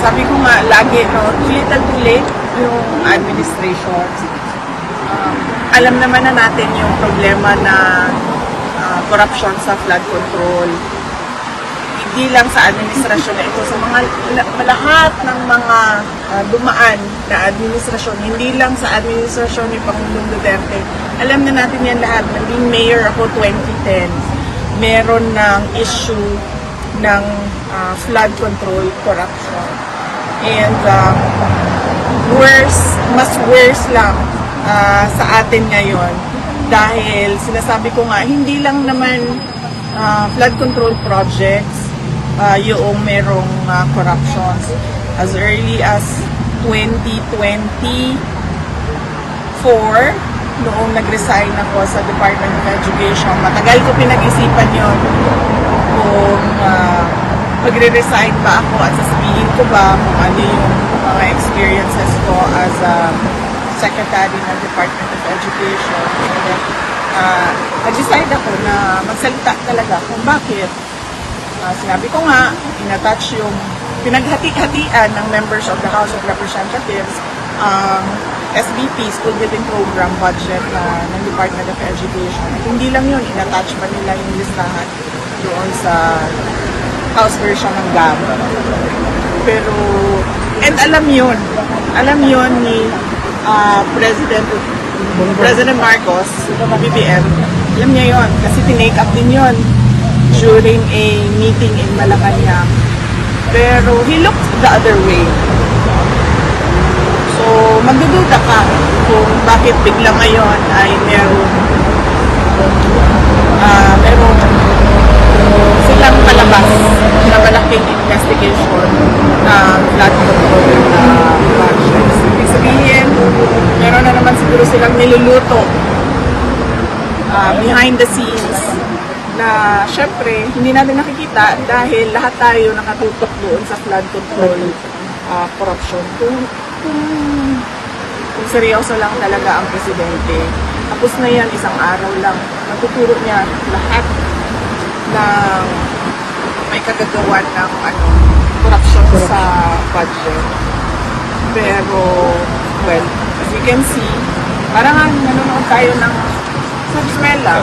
sabi ko nga lagi, no, little too late yung administration. Alam naman na natin yung problema na corruption sa flood control. Hindi lang sa administrasyon na ito, sa mga lahat ng mga dumaan na administrasyon, hindi lang sa administrasyon ni Pangulong Duterte. Alam na natin yan lahat. Naging mayor ako 2010. Meron ng issue ng flood control corruption. And mas worse lang sa atin ngayon dahil sinasabi ko nga, hindi lang naman flood control projects yung merong corruptions. As early as 2024, noong nag-resign ako sa Department of Education, matagal ko pinag-isipan yon kung magre-resign ba ako at sasabihin ko ba kung ano yung mga experiences ko as a Secretary ng Department of Education. Nag-decide ako na magsalita talaga kung bakit. Sinabi ko nga, in-attach yung pinaghati-hatian ng members of the House of Representatives ang SBP, School Building Program budget ng Department of Education. At hindi lang yun, in-attach pa nila yung listahan doon sa House version ng GAM. Pero, and alam yun ni President Marcos, BBM, alam niya yun, kasi tinake up din yun during a meeting in Malacanang. Pero he looked the other way. So, magdududa ka kung bakit bigla ngayon ay merong silang palabas na malaking investigation ng flood control projects. Ibig sabihin, meron na naman siguro silang niluluto behind the scenes na syempre hindi natin nakikita dahil lahat tayo nakatutok doon sa flood control corruption. Kung seryoso lang talaga ang presidente, tapos na yan, isang araw lang, natuturo niya lahat ng may kagagawan ng corruption sa budget. Pero, well, as you can see, parang nanonood tayo ng Subsmela.